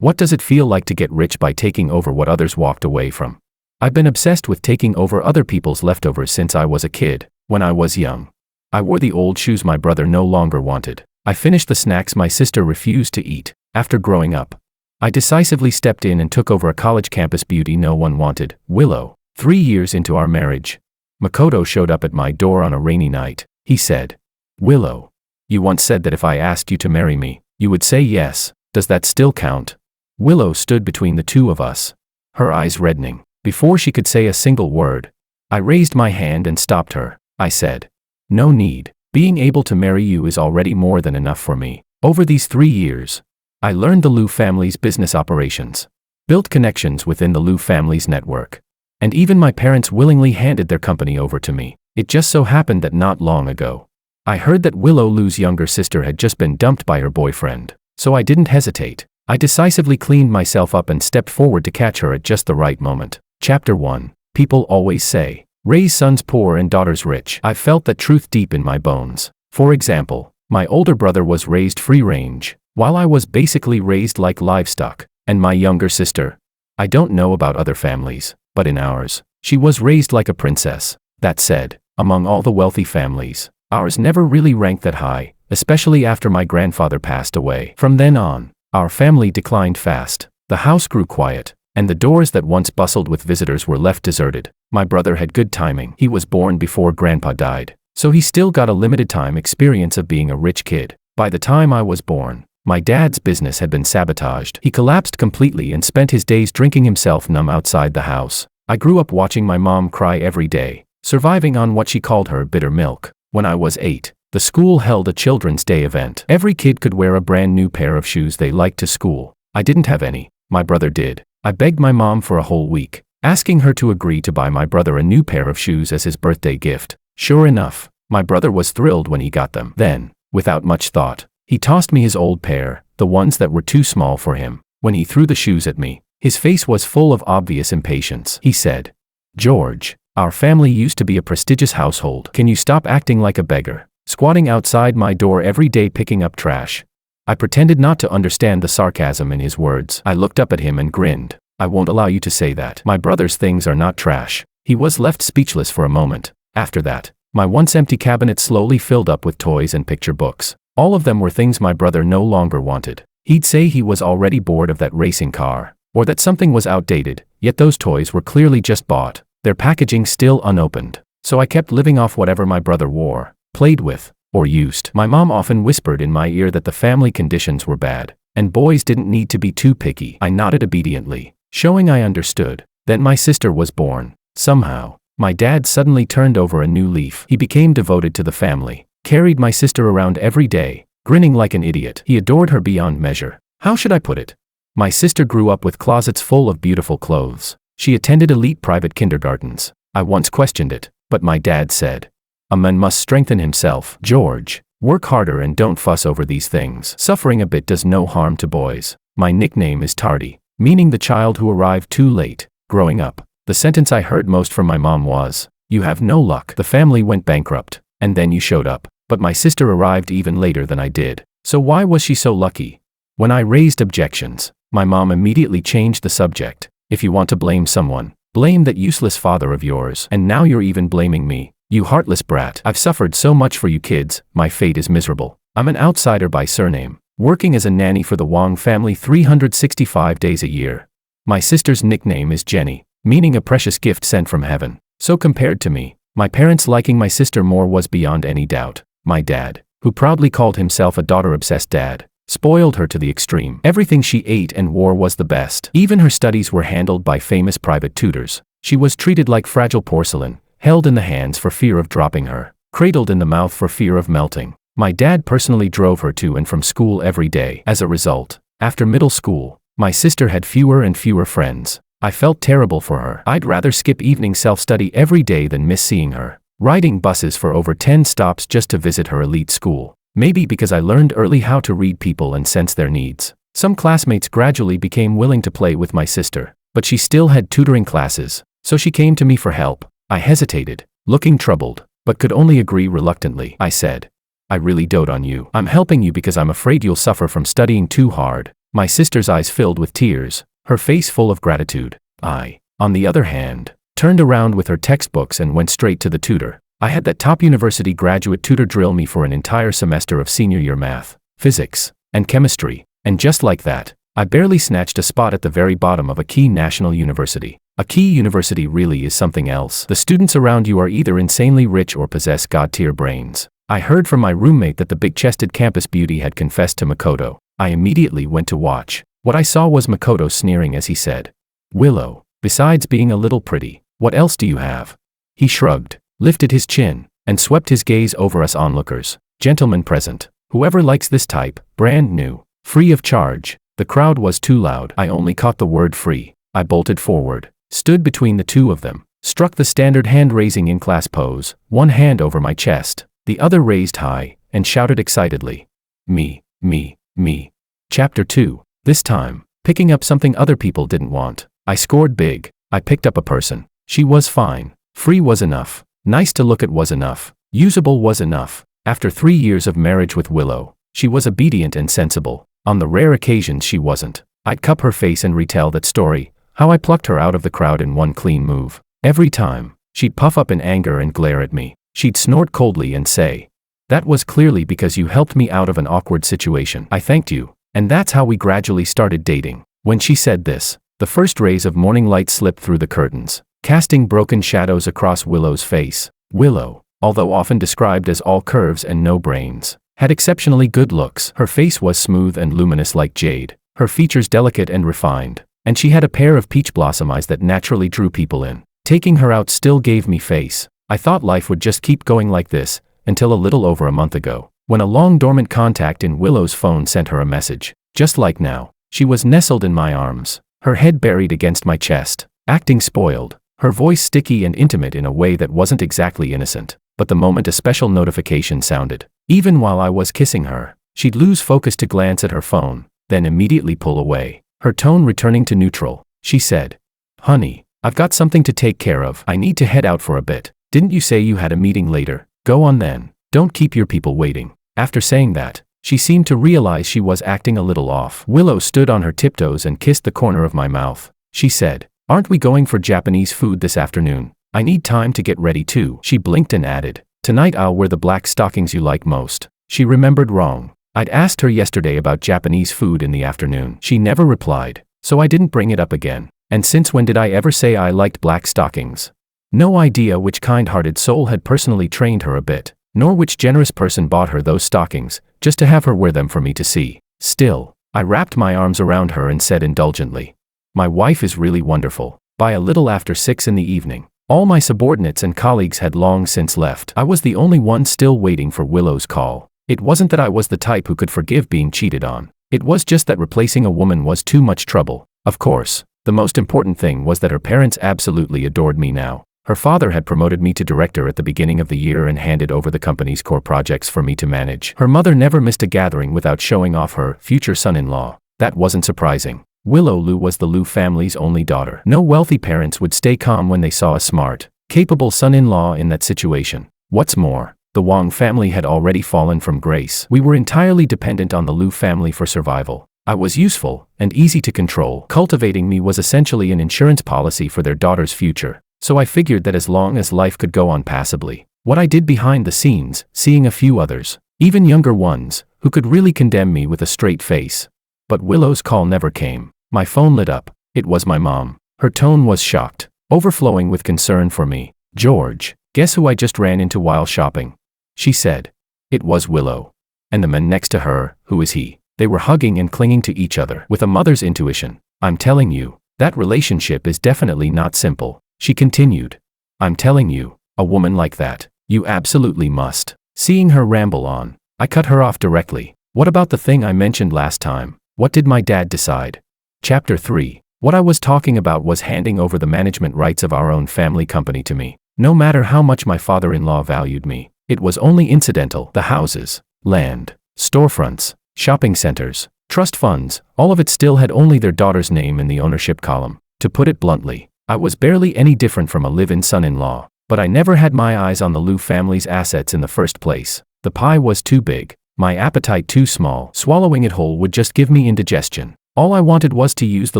What does it feel like to get rich by taking over what others walked away from? I've been obsessed with taking over other people's leftovers since I was a kid. When I was young, I wore the old shoes my brother no longer wanted. I finished the snacks my sister refused to eat. After growing up, I decisively stepped in and took over a college campus beauty no one wanted, Willow. 3 years into our marriage, Makoto showed up at my door on a rainy night. He said, "Willow, you once said that if I asked you to marry me, you would say yes. Does that still count?" Willow stood between the two of us, her eyes reddening. Before she could say a single word, I raised my hand and stopped her. I said, "No need. Being able to marry you is already more than enough for me." Over these 3 years, I learned the Liu family's business operations, built connections within the Liu family's network, and even my parents willingly handed their company over to me. It just so happened that not long ago, I heard that Willow Liu's younger sister had just been dumped by her boyfriend. So I didn't hesitate. I decisively cleaned myself up and stepped forward to catch her at just the right moment. Chapter 1. People always say, raise sons poor and daughters rich. I felt that truth deep in my bones. For example, my older brother was raised free range, while I was basically raised like livestock. And my younger sister, I don't know about other families, but in ours, she was raised like a princess. That said, among all the wealthy families, ours never really ranked that high, especially after my grandfather passed away. From then on, our family declined fast. The house grew quiet, and the doors that once bustled with visitors were left deserted. My brother had good timing. He was born before Grandpa died, so he still got a limited time experience of being a rich kid. By the time I was born, my dad's business had been sabotaged. He collapsed completely and spent his days drinking himself numb outside the house. I grew up watching my mom cry every day, surviving on what she called her bitter milk. When I was 8, the school held a Children's Day event. Every kid could wear a brand new pair of shoes they liked to school. I didn't have any. My brother did. I begged my mom for a whole week, asking her to agree to buy my brother a new pair of shoes as his birthday gift. Sure enough, my brother was thrilled when he got them. Then, without much thought, he tossed me his old pair, the ones that were too small for him. When he threw the shoes at me, his face was full of obvious impatience. He said, "George, our family used to be a prestigious household. Can you stop acting like a beggar, squatting outside my door every day picking up trash?" I pretended not to understand the sarcasm in his words. I looked up at him and grinned. "I won't allow you to say that. My brother's things are not trash." He was left speechless for a moment. After that, my once empty cabinet slowly filled up with toys and picture books. All of them were things my brother no longer wanted. He'd say he was already bored of that racing car, or that something was outdated, yet those toys were clearly just bought, their packaging still unopened. So I kept living off whatever my brother wore, played with, or used. My mom often whispered in my ear that the family conditions were bad, and boys didn't need to be too picky. I nodded obediently, showing I understood. Then my sister was born. Somehow, my dad suddenly turned over a new leaf. He became devoted to the family, carried my sister around every day, grinning like an idiot. He adored her beyond measure. How should I put it? My sister grew up with closets full of beautiful clothes. She attended elite private kindergartens. I once questioned it, but my dad said, "A man must strengthen himself. George, work harder and don't fuss over these things. Suffering a bit does no harm to boys." My nickname is Tardy, meaning the child who arrived too late. Growing up, the sentence I heard most from my mom was, "You have no luck. The family went bankrupt, and then you showed up." But my sister arrived even later than I did. So why was she so lucky? When I raised objections, my mom immediately changed the subject. "If you want to blame someone, blame that useless father of yours. And now you're even blaming me. You heartless brat. I've suffered so much for you kids. My fate is miserable. I'm an outsider by surname, working as a nanny for the Wang family 365 days a year. My sister's nickname is Jenny, meaning a precious gift sent from heaven. So compared to me, my parents liking my sister more was beyond any doubt. My dad, who proudly called himself a daughter-obsessed dad, spoiled her to the extreme. Everything she ate and wore was the best. Even her studies were handled by famous private tutors. She was treated like fragile porcelain, held in the hands for fear of dropping her, cradled in the mouth for fear of melting. My dad personally drove her to and from school every day. As a result, after middle school, my sister had fewer and fewer friends. I felt terrible for her. I'd rather skip evening self-study every day than miss seeing her, riding buses for over 10 stops just to visit her elite school. Maybe because I learned early how to read people and sense their needs. Some classmates gradually became willing to play with my sister, but she still had tutoring classes, so she came to me for help. I hesitated, looking troubled, but could only agree reluctantly. I said, "I really dote on you. I'm helping you because I'm afraid you'll suffer from studying too hard." My sister's eyes filled with tears, her face full of gratitude. I, on the other hand, turned around with her textbooks and went straight to the tutor. I had that top university graduate tutor drill me for an entire semester of senior year math, physics, and chemistry, and just like that, I barely snatched a spot at the very bottom of a key national university. A key university really is something else. The students around you are either insanely rich or possess god-tier brains. I heard from my roommate that the big-chested campus beauty had confessed to Makoto. I immediately went to watch. What I saw was Makoto sneering as he said, "Willow, besides being a little pretty, what else do you have?" He shrugged, lifted his chin, and swept his gaze over us onlookers. "Gentlemen present, whoever likes this type, brand new, free of charge." The crowd was too loud. I only caught the word free. I bolted forward, stood between the two of them, struck the standard hand-raising in-class pose, one hand over my chest, the other raised high, and shouted excitedly, "Me, me, me." Chapter 2. This time, picking up something other people didn't want. I scored big. I picked up a person. She was fine. Free was enough. Nice to look at was enough. Usable was enough. After 3 years of marriage with Willow, she was obedient and sensible. On the rare occasions she wasn't, I'd cup her face and retell that story, how I plucked her out of the crowd in one clean move. Every time, she'd puff up in anger and glare at me. She'd snort coldly and say, "That was clearly because you helped me out of an awkward situation. I thanked you." And that's how we gradually started dating. When she said this, the first rays of morning light slipped through the curtains, casting broken shadows across Willow's face. Willow, although often described as all curves and no brains, had exceptionally good looks. Her face was smooth and luminous like jade, her features delicate and refined, and she had a pair of peach blossom eyes that naturally drew people in. Taking her out still gave me face. I thought life would just keep going like this, until a little over a month ago, when a long-dormant contact in Willow's phone sent her a message. Just like now, she was nestled in my arms, her head buried against my chest, acting spoiled, her voice sticky and intimate in a way that wasn't exactly innocent. But the moment a special notification sounded, even while I was kissing her, she'd lose focus to glance at her phone, then immediately pull away, her tone returning to neutral. She said, "Honey, I've got something to take care of. I need to head out for a bit. Didn't you say you had a meeting later? Go on then. Don't keep your people waiting." After saying that, she seemed to realize she was acting a little off. Willow stood on her tiptoes and kissed the corner of my mouth. She said, "Aren't we going for Japanese food this afternoon? I need time to get ready too." She blinked and added, "Tonight I'll wear the black stockings you like most." She remembered wrong. I'd asked her yesterday about Japanese food in the afternoon. She never replied, so I didn't bring it up again. And since when did I ever say I liked black stockings? No idea which kind-hearted soul had personally trained her a bit, nor which generous person bought her those stockings, just to have her wear them for me to see. Still, I wrapped my arms around her and said indulgently, "My wife is really wonderful." By a little after 6 in the evening, all my subordinates and colleagues had long since left. I was the only one still waiting for Willow's call. It wasn't that I was the type who could forgive being cheated on. It was just that replacing a woman was too much trouble. Of course, the most important thing was that her parents absolutely adored me now. Her father had promoted me to director at the beginning of the year and handed over the company's core projects for me to manage. Her mother never missed a gathering without showing off her future son-in-law. That wasn't surprising. Willow Lu was the Lu family's only daughter. No wealthy parents would stay calm when they saw a smart, capable son-in-law in that situation. What's more, the Wang family had already fallen from grace. We were entirely dependent on the Lu family for survival. I was useful and easy to control. Cultivating me was essentially an insurance policy for their daughter's future. So I figured that as long as life could go on passably, what I did behind the scenes, seeing a few others, even younger ones, who could really condemn me with a straight face. But Willow's call never came. My phone lit up. It was my mom. Her tone was shocked, overflowing with concern for me. "George, guess who I just ran into while shopping?" she said. It was Willow. And the man next to her, who is he? They were hugging and clinging to each other with a mother's intuition. "I'm telling you, that relationship is definitely not simple," she continued. "I'm telling you, a woman like that, you absolutely must." Seeing her ramble on, I cut her off directly. "What about the thing I mentioned last time? What did my dad decide?" Chapter 3. What I was talking about was handing over the management rights of our own family company to me. No matter how much my father-in-law valued me, it was only incidental. The houses, land, storefronts, shopping centers, trust funds, all of it still had only their daughter's name in the ownership column. To put it bluntly, I was barely any different from a live-in son-in-law, but I never had my eyes on the Lu family's assets in the first place. The pie was too big, my appetite too small. Swallowing it whole would just give me indigestion. All I wanted was to use the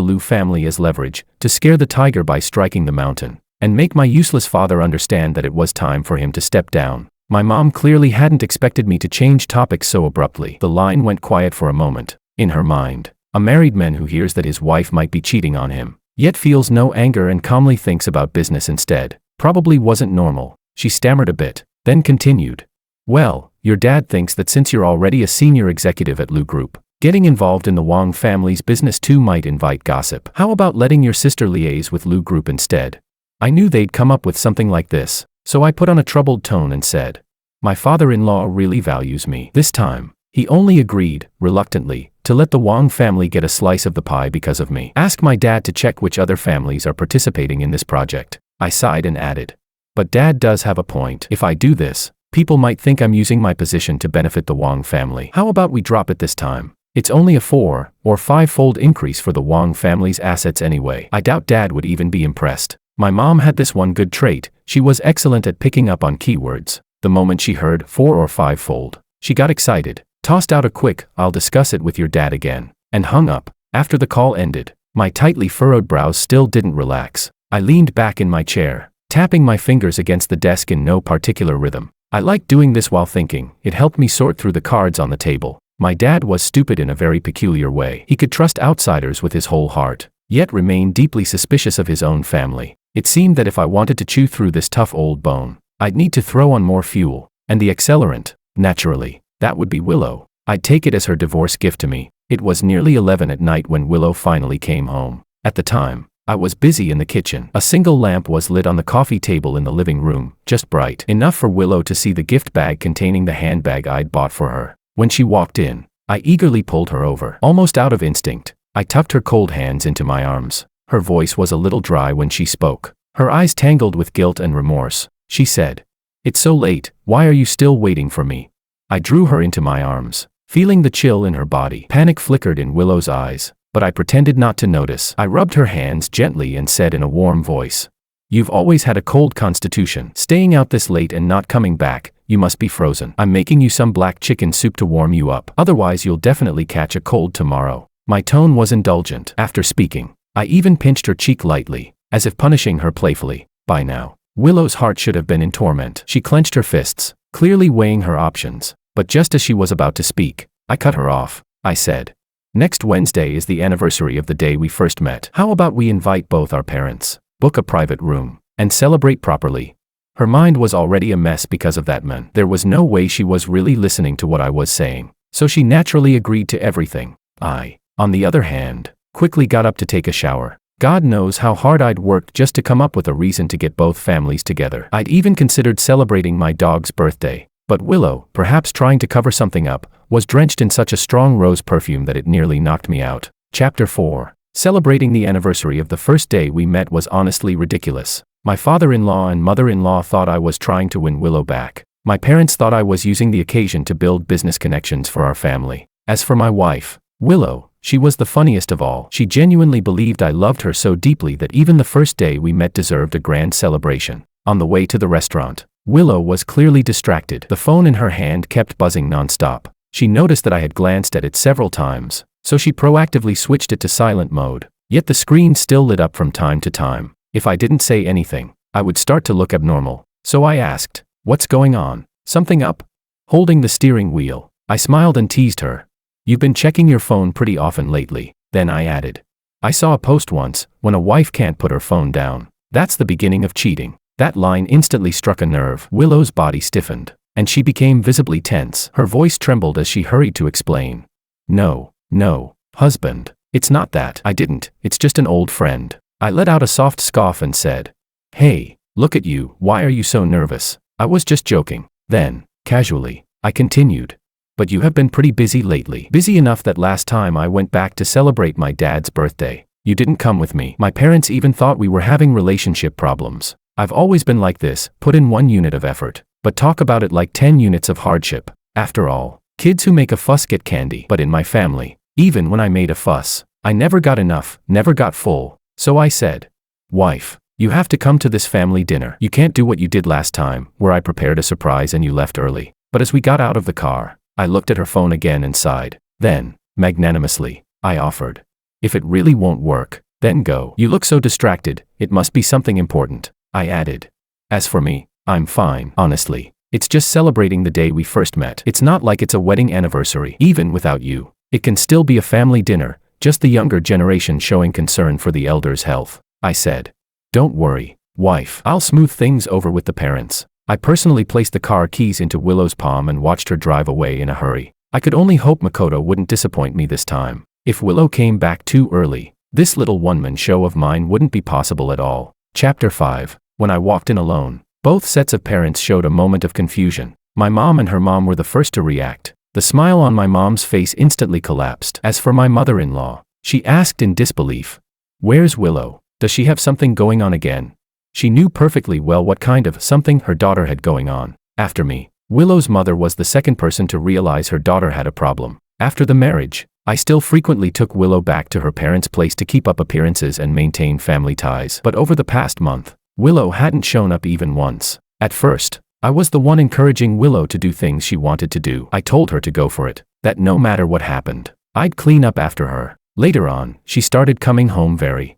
Liu family as leverage, to scare the tiger by striking the mountain, and make my useless father understand that it was time for him to step down. My mom clearly hadn't expected me to change topics so abruptly. The line went quiet for a moment. In her mind, a married man who hears that his wife might be cheating on him, yet feels no anger and calmly thinks about business instead, probably wasn't normal. She stammered a bit, then continued. Well, your dad thinks that since you're already a senior executive at Liu Group, getting involved in the Wang family's business too might invite gossip. How about letting your sister liaise with Liu Group instead? I knew they'd come up with something like this, so I put on a troubled tone and said, my father-in-law really values me. This time, he only agreed, reluctantly, to let the Wang family get a slice of the pie because of me. Ask my dad to check which other families are participating in this project. I sighed and added. But Dad does have a point. If I do this, people might think I'm using my position to benefit the Wang family. How about we drop it this time? It's only a 4 or 5-fold increase for the Wang family's assets anyway. I doubt Dad would even be impressed. My mom had this one good trait. She was excellent at picking up on keywords. The moment she heard 4 or 5-fold, she got excited, tossed out a quick, I'll discuss it with your dad again, and hung up. After the call ended, my tightly furrowed brows still didn't relax. I leaned back in my chair, tapping my fingers against the desk in no particular rhythm. I liked doing this while thinking. It helped me sort through the cards on the table. My dad was stupid in a very peculiar way. He could trust outsiders with his whole heart, yet remain deeply suspicious of his own family. It seemed that if I wanted to chew through this tough old bone, I'd need to throw on more fuel, and the accelerant, naturally, that would be Willow. I'd take it as her divorce gift to me. It was nearly 11 at night when Willow finally came home. At the time, I was busy in the kitchen. A single lamp was lit on the coffee table in the living room, just bright enough for Willow to see the gift bag containing the handbag I'd bought for her. When she walked in, I eagerly pulled her over. Almost out of instinct, I tucked her cold hands into my arms. Her voice was a little dry when she spoke, her eyes tangled with guilt and remorse. She said, "It's so late, why are you still waiting for me?" I drew her into my arms, feeling the chill in her body. Panic flickered in Willow's eyes, but I pretended not to notice. I rubbed her hands gently and said in a warm voice, "You've always had a cold constitution. Staying out this late and not coming back, you must be frozen. I'm making you some black chicken soup to warm you up. Otherwise you'll definitely catch a cold tomorrow." My tone was indulgent. After speaking, I even pinched her cheek lightly, as if punishing her playfully. By now, Willow's heart should have been in torment. She clenched her fists, clearly weighing her options. But just as she was about to speak, I cut her off. I said, "Next Wednesday is the anniversary of the day we first met. How about we invite both our parents, book a private room, and celebrate properly?" Her mind was already a mess because of that man. There was no way she was really listening to what I was saying, so she naturally agreed to everything. I, on the other hand, quickly got up to take a shower. God knows how hard I'd worked just to come up with a reason to get both families together. I'd even considered celebrating my dog's birthday. But Willow, perhaps trying to cover something up, was drenched in such a strong rose perfume that it nearly knocked me out. Chapter 4. Celebrating the anniversary of the first day we met was honestly ridiculous. My father-in-law and mother-in-law thought I was trying to win Willow back. My parents thought I was using the occasion to build business connections for our family. As for my wife, Willow, she was the funniest of all. She genuinely believed I loved her so deeply that even the first day we met deserved a grand celebration. On the way to the restaurant, Willow was clearly distracted. The phone in her hand kept buzzing nonstop. She noticed that I had glanced at it several times, so she proactively switched it to silent mode. Yet the screen still lit up from time to time. If I didn't say anything, I would start to look abnormal. So I asked, "What's going on? Something up?" Holding the steering wheel, I smiled and teased her. "You've been checking your phone pretty often lately." Then I added, "I saw a post once, when a wife can't put her phone down, that's the beginning of cheating." That line instantly struck a nerve. Willow's body stiffened, and she became visibly tense. Her voice trembled as she hurried to explain. No, husband, it's not that. I didn't, it's just an old friend." I let out a soft scoff and said, "Hey, look at you, why are you so nervous? I was just joking." Then, casually, I continued, "But you have been pretty busy lately. Busy enough that last time I went back to celebrate my dad's birthday, you didn't come with me. My parents even thought we were having relationship problems. I've always been like this, put in 1 unit of effort, but talk about it like 10 units of hardship. After all, kids who make a fuss get candy. But in my family, even when I made a fuss, I never got enough, never got full. So I said, wife, you have to come to this family dinner. You can't do what you did last time, where I prepared a surprise and you left early." But as we got out of the car, I looked at her phone again and sighed. Then, magnanimously, I offered, If it really won't work, then go. You look so distracted, it must be something important, I added. As for me, I'm fine, honestly. It's just celebrating the day we first met. It's not like it's a wedding anniversary. Even without you, it can still be a family dinner, just the younger generation showing concern for the elders' health, I said. Don't worry, wife. I'll smooth things over with the parents. I personally placed the car keys into Willow's palm and watched her drive away in a hurry. I could only hope Makoto wouldn't disappoint me this time. If Willow came back too early, this little one-man show of mine wouldn't be possible at all. Chapter 5. When I walked in alone, both sets of parents showed a moment of confusion. My mom and her mom were the first to react. The smile on my mom's face instantly collapsed. As for my mother-in-law, she asked in disbelief, "Where's Willow? Does she have something going on again?" She knew perfectly well what kind of something her daughter had going on. After me, Willow's mother was the second person to realize her daughter had a problem. After the marriage, I still frequently took Willow back to her parents' place to keep up appearances and maintain family ties. But over the past month, Willow hadn't shown up even once. At first, I was the one encouraging Willow to do things she wanted to do. I told her to go for it, that no matter what happened, I'd clean up after her. Later on, she started coming home very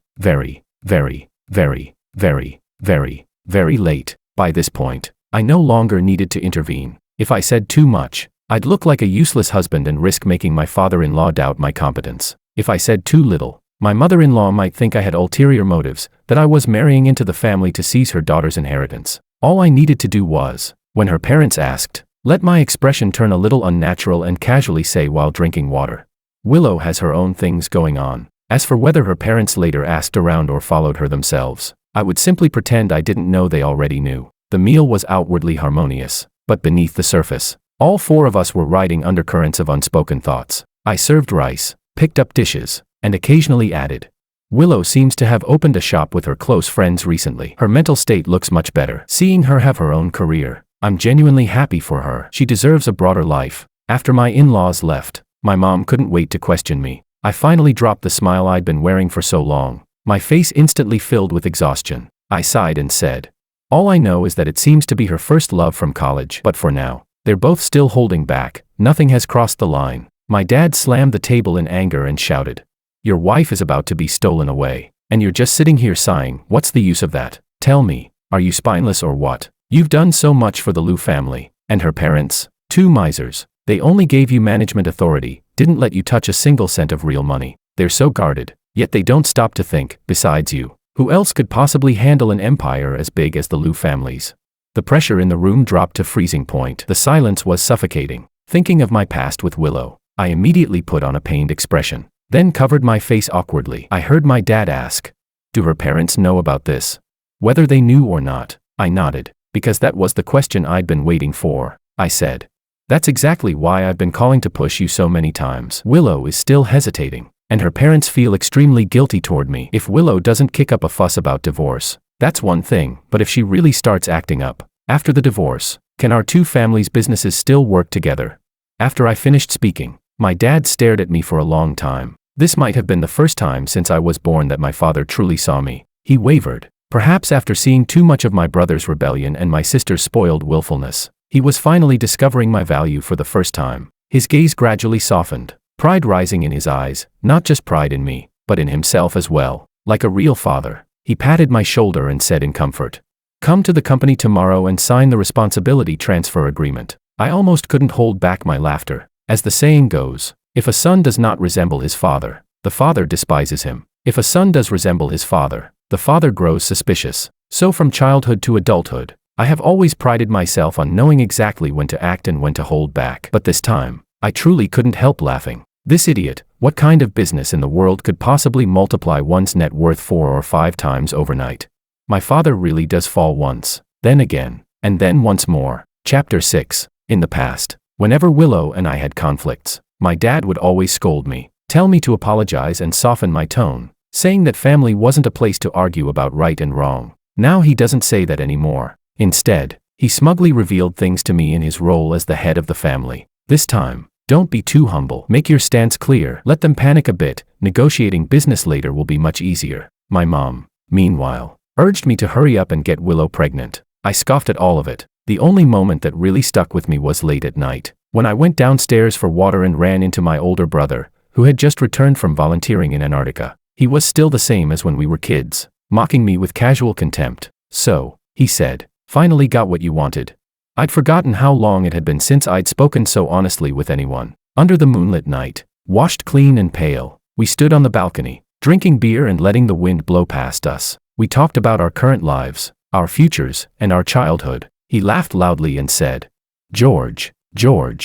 late. By this point, I no longer needed to intervene. If I said too much, I'd look like a useless husband and risk making my father-in-law doubt my competence. If I said too little, my mother-in-law might think I had ulterior motives, that I was marrying into the family to seize her daughter's inheritance. All I needed to do was, when her parents asked, let my expression turn a little unnatural and casually say while drinking water, "Willow has her own things going on." As for whether her parents later asked around or followed her themselves, I would simply pretend I didn't know they already knew. The meal was outwardly harmonious, but beneath the surface, all four of us were riding undercurrents of unspoken thoughts. I served rice, picked up dishes, and occasionally added, "Willow seems to have opened a shop with her close friends recently. Her mental state looks much better. Seeing her have her own career, I'm genuinely happy for her. She deserves a broader life." After my in-laws left, my mom couldn't wait to question me. I finally dropped the smile I'd been wearing for so long. My face instantly filled with exhaustion. I sighed and said, "All I know is that it seems to be her first love from college. But for now, they're both still holding back. Nothing has crossed the line." My dad slammed the table in anger and shouted, "Your wife is about to be stolen away, and you're just sitting here sighing. What's the use of that? Tell me, are you spineless or what? You've done so much for the Liu family, and her parents, two misers. They only gave you management authority, didn't let you touch a single cent of real money. They're so guarded, yet they don't stop to think, besides you, who else could possibly handle an empire as big as the Liu family's?" The pressure in the room dropped to freezing point. The silence was suffocating. Thinking of my past with Willow, I immediately put on a pained expression, then covered my face awkwardly. I heard my dad ask, "Do her parents know about this?" Whether they knew or not, I nodded, because that was the question I'd been waiting for. I said, "That's exactly why I've been calling to push you so many times." Willow is still hesitating, and her parents feel extremely guilty toward me. If Willow doesn't kick up a fuss about divorce, that's one thing, but if she really starts acting up, after the divorce, can our two families' businesses still work together? After I finished speaking, my dad stared at me for a long time. This might have been the first time since I was born that my father truly saw me. He wavered, perhaps after seeing too much of my brother's rebellion and my sister's spoiled willfulness. He was finally discovering my value for the first time. His gaze gradually softened, pride rising in his eyes, not just pride in me, but in himself as well. Like a real father, he patted my shoulder and said in comfort, "Come to the company tomorrow and sign the responsibility transfer agreement." I almost couldn't hold back my laughter. As the saying goes, if a son does not resemble his father, the father despises him. If a son does resemble his father, the father grows suspicious. So from childhood to adulthood, I have always prided myself on knowing exactly when to act and when to hold back. But this time, I truly couldn't help laughing. This idiot, what kind of business in the world could possibly multiply one's net worth 4 or 5 times overnight? My father really does fall once, then again, and then once more. Chapter 6. In the past, whenever Willow and I had conflicts, my dad would always scold me, tell me to apologize and soften my tone, saying that family wasn't a place to argue about right and wrong. Now he doesn't say that anymore. Instead, he smugly revealed things to me in his role as the head of the family. This time, don't be too humble. Make your stance clear. Let them panic a bit. Negotiating business later will be much easier. My mom, meanwhile, urged me to hurry up and get Willow pregnant. I scoffed at all of it. The only moment that really stuck with me was late at night, when I went downstairs for water and ran into my older brother, who had just returned from volunteering in Antarctica. He was still the same as when we were kids, mocking me with casual contempt. "So," he said, "finally got what you wanted." I'd forgotten how long it had been since I'd spoken so honestly with anyone. Under the moonlit night, washed clean and pale, we stood on the balcony, drinking beer and letting the wind blow past us. We talked about our current lives, our futures, and our childhood. He laughed loudly and said, George,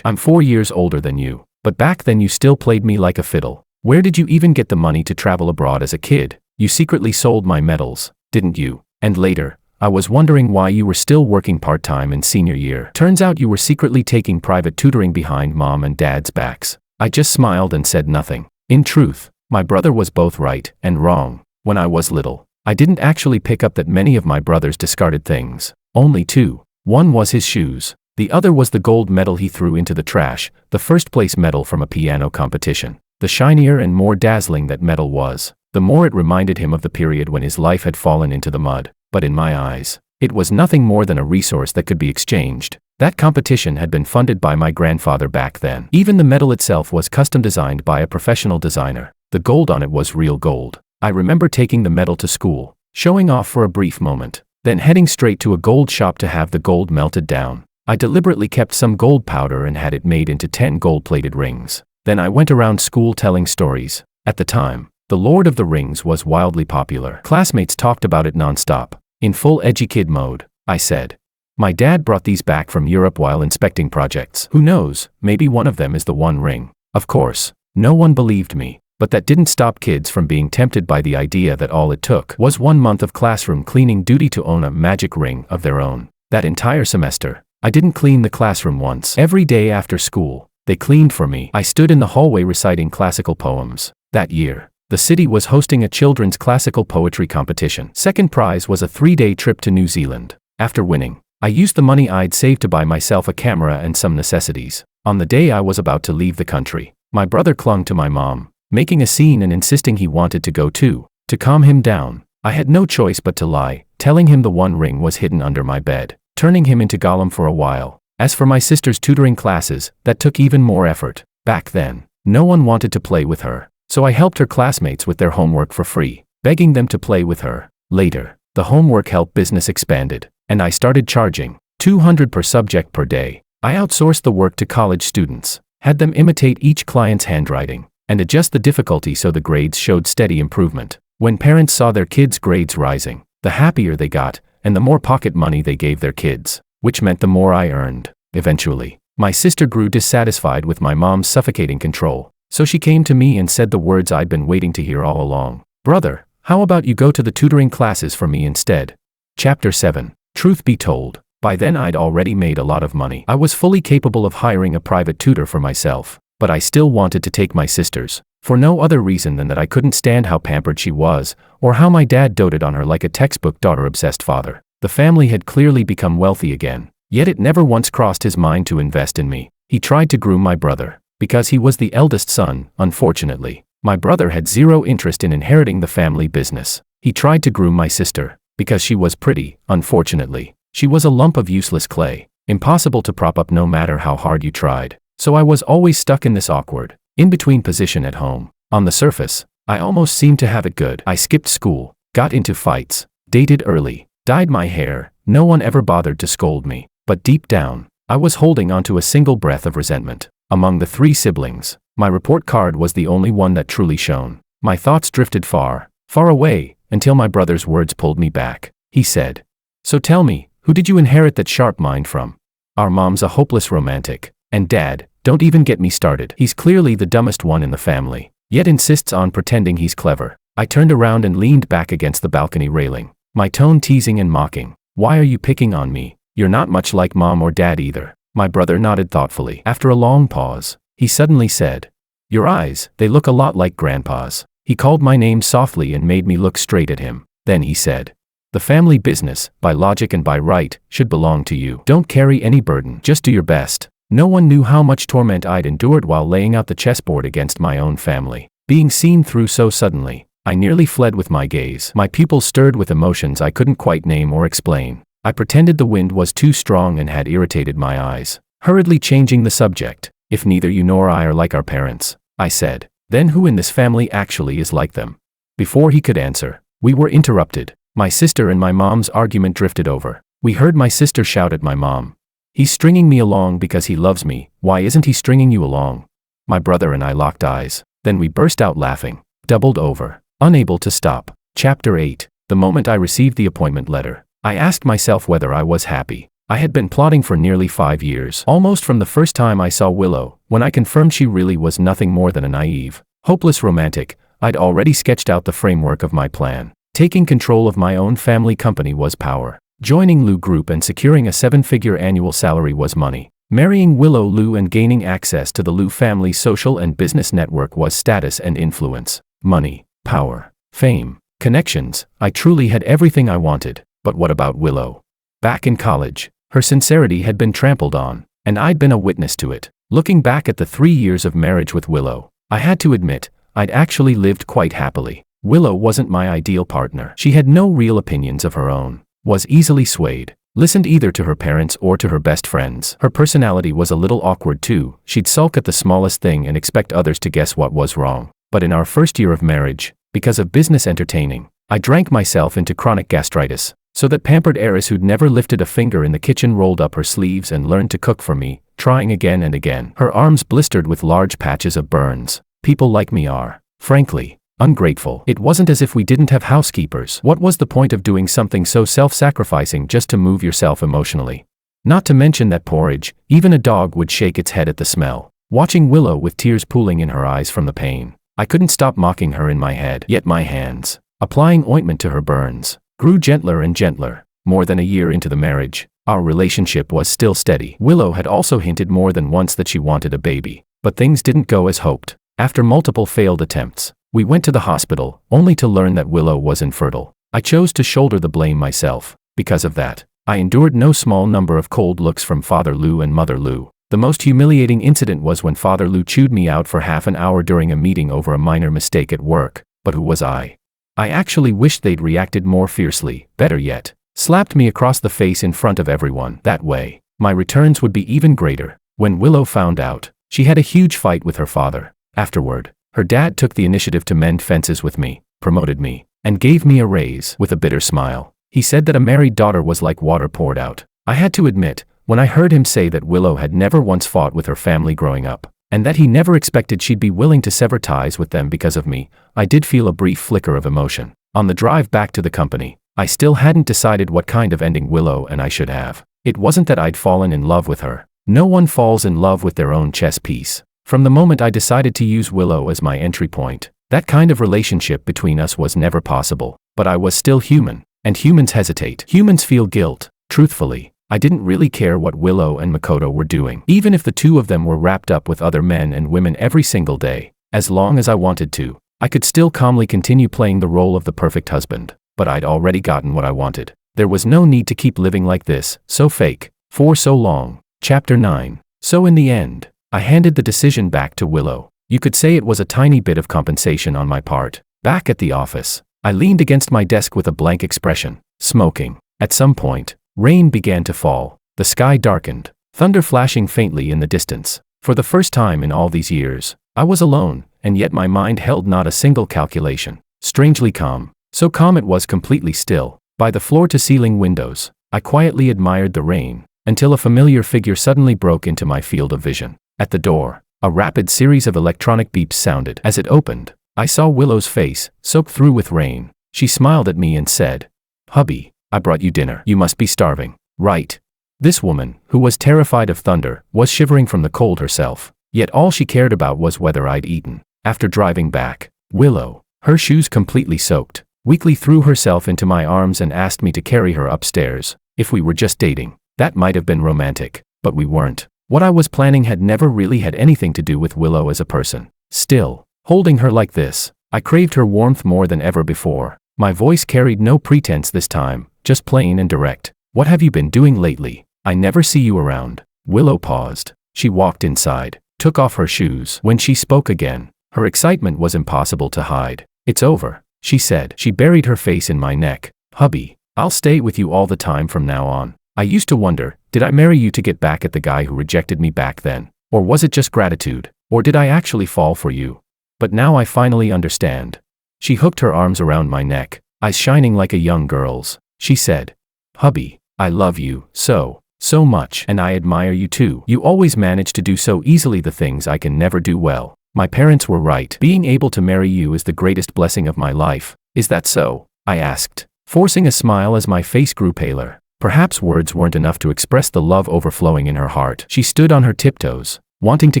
I'm 4 years older than you, but back then you still played me like a fiddle. Where did you even get the money to travel abroad as a kid? You secretly sold my medals, didn't you? And later, I was wondering why you were still working part-time in senior year. Turns out you were secretly taking private tutoring behind mom and dad's backs. I just smiled and said nothing. In truth, my brother was both right and wrong. When I was little, I didn't actually pick up that many of my brother's discarded things. Only two. One was his shoes. The other was the gold medal he threw into the trash, the first-place medal from a piano competition. The shinier and more dazzling that medal was, the more it reminded him of the period when his life had fallen into the mud. But in my eyes, it was nothing more than a resource that could be exchanged. That competition had been funded by my grandfather back then. Even the medal itself was custom designed by a professional designer. The gold on it was real gold. I remember taking the medal to school, showing off for a brief moment, then heading straight to a gold shop to have the gold melted down. I deliberately kept some gold powder and had it made into 10 gold-plated rings. Then I went around school telling stories. At the time, The Lord of the Rings was wildly popular. Classmates talked about it non-stop. In full edgy kid mode, I said, "My dad brought these back from Europe while inspecting projects. Who knows, maybe one of them is the One Ring." Of course, no one believed me, but that didn't stop kids from being tempted by the idea that all it took was 1 month of classroom cleaning duty to own a magic ring of their own. That entire semester, I didn't clean the classroom once. Every day after school, they cleaned for me. I stood in the hallway reciting classical poems. That year, the city was hosting a children's classical poetry competition. Second prize was a 3-day trip to New Zealand. After winning, I used the money I'd saved to buy myself a camera and some necessities. On the day I was about to leave the country, my brother clung to my mom, making a scene and insisting he wanted to go too. To calm him down, I had no choice but to lie, telling him the One Ring was hidden under my bed, turning him into Gollum for a while. As for my sister's tutoring classes, that took even more effort. Back then, no one wanted to play with her. So I helped her classmates with their homework for free, begging them to play with her. Later, the homework help business expanded, and I started charging $200 per subject per day. I outsourced the work to college students, had them imitate each client's handwriting, and adjust the difficulty so the grades showed steady improvement. When parents saw their kids' grades rising, the happier they got, and the more pocket money they gave their kids, which meant the more I earned. Eventually, my sister grew dissatisfied with my mom's suffocating control. So she came to me and said the words I'd been waiting to hear all along. "Brother, how about you go to the tutoring classes for me instead?" Chapter 7. Truth be told, by then I'd already made a lot of money. I was fully capable of hiring a private tutor for myself, but I still wanted to take my sister's, for no other reason than that I couldn't stand how pampered she was, or how my dad doted on her like a textbook daughter-obsessed father. The family had clearly become wealthy again, yet it never once crossed his mind to invest in me. He tried to groom my brother, because he was the eldest son. Unfortunately, my brother had zero interest in inheriting the family business. He tried to groom my sister, because she was pretty. Unfortunately, she was a lump of useless clay, impossible to prop up no matter how hard you tried. So I was always stuck in this awkward, in-between position at home. On the surface, I almost seemed to have it good. I skipped school, got into fights, dated early, dyed my hair. No one ever bothered to scold me. But deep down, I was holding onto a single breath of resentment. Among the 3 siblings, my report card was the only one that truly shone. My thoughts drifted far, far away, until my brother's words pulled me back. He said, "So tell me, who did you inherit that sharp mind from?" "Our mom's a hopeless romantic, and Dad, don't even get me started. He's clearly the dumbest one in the family, yet insists on pretending he's clever." I turned around and leaned back against the balcony railing, my tone teasing and mocking. "Why are you picking on me? You're not much like Mom or Dad either." My brother nodded thoughtfully. After a long pause, he suddenly said, "Your eyes, they look a lot like Grandpa's." He called my name softly and made me look straight at him. Then he said, "The family business, by logic and by right, should belong to you. Don't carry any burden, just do your best." No one knew how much torment I'd endured while laying out the chessboard against my own family. Being seen through so suddenly, I nearly fled with my gaze. My pupils stirred with emotions I couldn't quite name or explain. I pretended the wind was too strong and had irritated my eyes, hurriedly changing the subject. "If neither you nor I are like our parents," I said, Then who in this family actually is like them? Before he could answer, we were interrupted. My sister and my mom's argument drifted over. We heard my sister shout at my mom. He's stringing me along because he loves me. Why isn't he stringing you along? My brother and I locked eyes. Then we burst out laughing. Doubled over. Unable to stop. Chapter 8. The moment I received the appointment letter, I asked myself whether I was happy. I had been plotting for nearly 5 years, almost from the first time I saw Willow. When I confirmed she really was nothing more than a naive, hopeless romantic, I'd already sketched out the framework of my plan. Taking control of my own family company was power. Joining Lou Group and securing a 7-figure annual salary was money. Marrying Willow Lou and gaining access to the Lou family social and business network was status and influence. Money, power, fame, connections. I truly had everything I wanted. But what about Willow? Back in college, her sincerity had been trampled on, and I'd been a witness to it. Looking back at the 3 years of marriage with Willow, I had to admit, I'd actually lived quite happily. Willow wasn't my ideal partner. She had no real opinions of her own, was easily swayed, listened either to her parents or to her best friends. Her personality was a little awkward too. She'd sulk at the smallest thing and expect others to guess what was wrong. But in our first year of marriage, because of business entertaining, I drank myself into chronic gastritis. So that pampered heiress who'd never lifted a finger in the kitchen rolled up her sleeves and learned to cook for me, trying again and again. Her arms blistered with large patches of burns. People like me are, frankly, ungrateful. It wasn't as if we didn't have housekeepers. What was the point of doing something so self-sacrificing just to move yourself emotionally? Not to mention that porridge, even a dog would shake its head at the smell. Watching Willow with tears pooling in her eyes from the pain, I couldn't stop mocking her in my head. Yet my hands, applying ointment to her burns, grew gentler and gentler. More than a year into the marriage, our relationship was still steady. Willow had also hinted more than once that she wanted a baby, but things didn't go as hoped. After multiple failed attempts, we went to the hospital, only to learn that Willow was infertile. I chose to shoulder the blame myself. Because of that, I endured no small number of cold looks from Father Lou and Mother Lou. The most humiliating incident was when Father Lou chewed me out for half an hour during a meeting over a minor mistake at work. But who was I? I actually wished they'd reacted more fiercely. Better yet, slapped me across the face in front of everyone. That way, my returns would be even greater. When Willow found out, she had a huge fight with her father. Afterward, her dad took the initiative to mend fences with me, promoted me, and gave me a raise. With a bitter smile, he said that a married daughter was like water poured out. I had to admit, when I heard him say that Willow had never once fought with her family growing up, and that he never expected she'd be willing to sever ties with them because of me, I did feel a brief flicker of emotion. On the drive back to the company, I still hadn't decided what kind of ending Willow and I should have. It wasn't that I'd fallen in love with her. No one falls in love with their own chess piece. From the moment I decided to use Willow as my entry point, that kind of relationship between us was never possible. But I was still human, and humans hesitate. Humans feel guilt. Truthfully, I didn't really care what Willow and Makoto were doing. Even if the two of them were wrapped up with other men and women every single day, as long as I wanted to, I could still calmly continue playing the role of the perfect husband. But I'd already gotten what I wanted. There was no need to keep living like this, so fake, for so long. Chapter 9. So in the end, I handed the decision back to Willow. You could say it was a tiny bit of compensation on my part. Back at the office, I leaned against my desk with a blank expression, smoking. At some point, rain began to fall. The sky darkened, thunder flashing faintly in the distance. For the first time in all these years, I was alone, and yet my mind held not a single calculation. Strangely calm, so calm it was completely still. By the floor-to-ceiling windows, I quietly admired the rain, until a familiar figure suddenly broke into my field of vision. At the door, a rapid series of electronic beeps sounded. As it opened, I saw Willow's face, soaked through with rain. She smiled at me and said, "Hubby, I brought you dinner. You must be starving, right?" This woman, who was terrified of thunder, was shivering from the cold herself. Yet all she cared about was whether I'd eaten. After driving back, Willow, her shoes completely soaked, weakly threw herself into my arms and asked me to carry her upstairs. If we were just dating, that might have been romantic, but we weren't. What I was planning had never really had anything to do with Willow as a person. Still, holding her like this, I craved her warmth more than ever before. My voice carried no pretense this time, just plain and direct. "What have you been doing lately? I never see you around." Willow paused. She walked inside, took off her shoes. When she spoke again, her excitement was impossible to hide. "It's over," she said. She buried her face in my neck. "Hubby, I'll stay with you all the time from now on. I used to wonder, did I marry you to get back at the guy who rejected me back then? Or was it just gratitude? Or did I actually fall for you?" But now I finally understand. She hooked her arms around my neck, eyes shining like a young girl's. She said, "Hubby, I love you so much, and I admire you too. You always manage to do so easily the things I can never do well. My parents were right. Being able to marry you is the greatest blessing of my life. Is that so?" I asked, forcing a smile as my face grew paler. Perhaps words weren't enough to express the love overflowing in her heart. She stood on her tiptoes, wanting to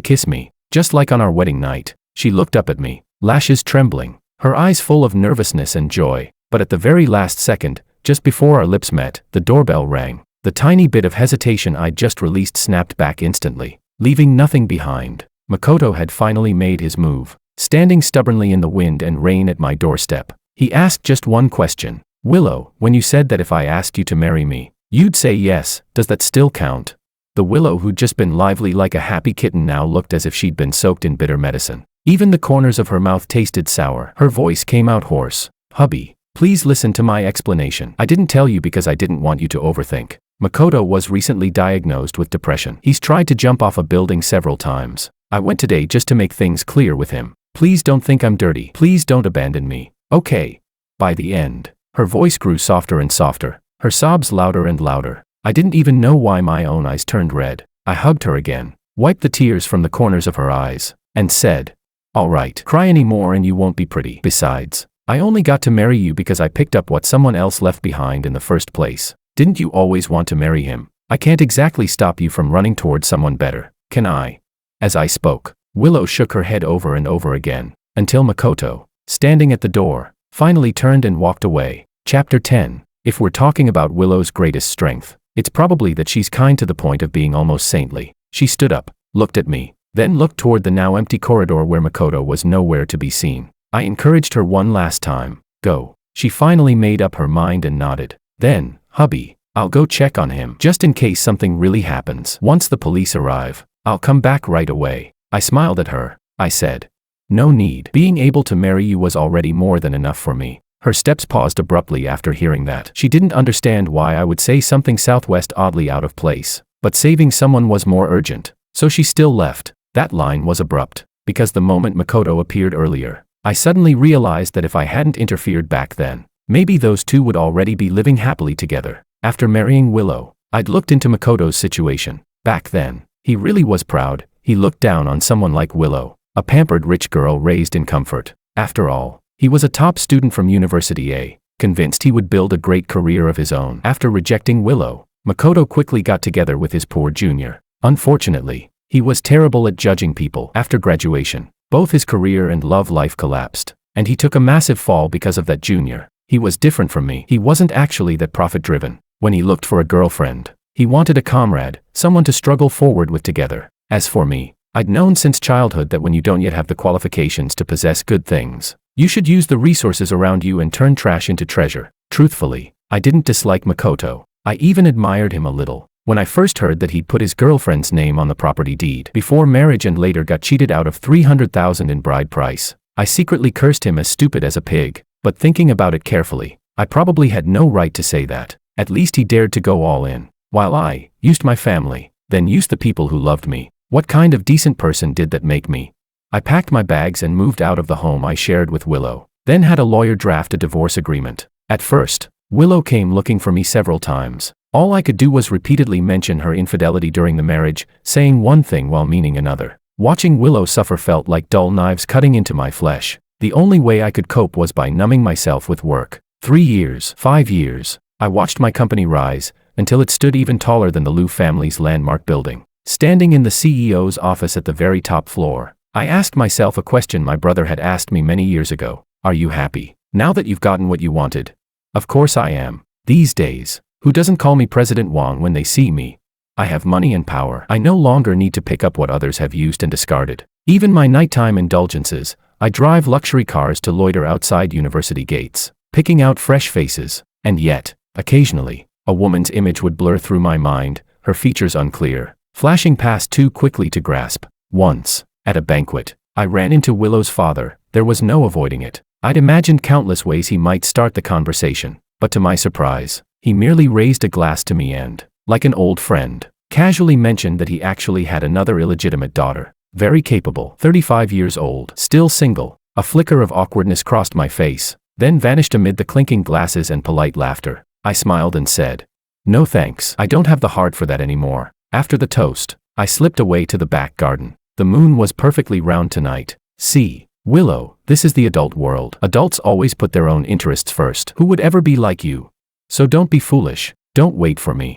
kiss me, just like on our wedding night. She looked up at me, lashes trembling, her eyes full of nervousness and joy. But at the very last second, just before our lips met, the doorbell rang. The tiny bit of hesitation I'd just released snapped back instantly, leaving nothing behind. Makoto had finally made his move, standing stubbornly in the wind and rain at my doorstep. He asked just one question. "Willow, when you said that if I asked you to marry me, you'd say yes, does that still count?" The Willow who'd just been lively like a happy kitten now looked as if she'd been soaked in bitter medicine. Even the corners of her mouth tasted sour. Her voice came out hoarse. "Hubby, please listen to my explanation. I didn't tell you because I didn't want you to overthink. Makoto was recently diagnosed with depression. He's tried to jump off a building several times. I went today just to make things clear with him. Please don't think I'm dirty. Please don't abandon me. Okay?" By the end, her voice grew softer and softer, her sobs louder and louder. I didn't even know why my own eyes turned red. I hugged her again, wiped the tears from the corners of her eyes, and said, "All right, cry anymore and you won't be pretty. Besides, I only got to marry you because I picked up what someone else left behind in the first place. Didn't you always want to marry him? I can't exactly stop you from running towards someone better, can I?" As I spoke, Willow shook her head over and over again, until Makoto, standing at the door, finally turned and walked away. Chapter 10. If we're talking about Willow's greatest strength, it's probably that she's kind to the point of being almost saintly. She stood up, looked at me, then looked toward the now empty corridor where Makoto was nowhere to be seen. I encouraged her one last time. "Go." She finally made up her mind and nodded. "Then, hubby, I'll go check on him, just in case something really happens. Once the police arrive, I'll come back right away." I smiled at her. I said, "No need. Being able to marry you was already more than enough for me." Her steps paused abruptly after hearing that. She didn't understand why I would say something Southwest oddly out of place, but saving someone was more urgent, so she still left. That line was abrupt, because the moment Makoto appeared earlier, I suddenly realized that if I hadn't interfered back then, maybe those two would already be living happily together. After marrying Willow, I'd looked into Makoto's situation. Back then, he really was proud. He looked down on someone like Willow, a pampered rich girl raised in comfort. After all, he was a top student from University A, convinced he would build a great career of his own. After rejecting Willow, Makoto quickly got together with his poor junior. Unfortunately, he was terrible at judging people. After graduation, both his career and love life collapsed, and he took a massive fall because of that junior. He was different from me. He wasn't actually that profit-driven. When he looked for a girlfriend, he wanted a comrade, someone to struggle forward with together. As for me, I'd known since childhood that when you don't yet have the qualifications to possess good things, you should use the resources around you and turn trash into treasure. Truthfully, I didn't dislike Makoto. I even admired him a little. When I first heard that he'd put his girlfriend's name on the property deed before marriage and later got cheated out of $300,000 in bride price, I secretly cursed him as stupid as a pig. But thinking about it carefully, I probably had no right to say that. At least he dared to go all in, while I used my family, then used the people who loved me. What kind of decent person did that make me? I packed my bags and moved out of the home I shared with Willow, then had a lawyer draft a divorce agreement. At first, Willow came looking for me several times. All I could do was repeatedly mention her infidelity during the marriage, saying one thing while meaning another. Watching Willow suffer felt like dull knives cutting into my flesh. The only way I could cope was by numbing myself with work. 3 years, 5 years, I watched my company rise, until it stood even taller than the Liu family's landmark building. Standing in the CEO's office at the very top floor, I asked myself a question my brother had asked me many years ago. Are you happy, now that you've gotten what you wanted? Of course I am. These days, who doesn't call me President Wang when they see me? I have money and power. I no longer need to pick up what others have used and discarded. Even my nighttime indulgences, I drive luxury cars to loiter outside university gates, picking out fresh faces. And yet, occasionally, a woman's image would blur through my mind, her features unclear, flashing past too quickly to grasp. Once, at a banquet, I ran into Willow's father. There was no avoiding it. I'd imagined countless ways he might start the conversation, but to my surprise, he merely raised a glass to me and, like an old friend, casually mentioned that he actually had another illegitimate daughter. Very capable. 35 years old. Still single. A flicker of awkwardness crossed my face, then vanished amid the clinking glasses and polite laughter. I smiled and said, "No thanks. I don't have the heart for that anymore." After the toast, I slipped away to the back garden. The moon was perfectly round tonight. See, Willow, this is the adult world. Adults always put their own interests first. Who would ever be like you? So don't be foolish. Don't wait for me.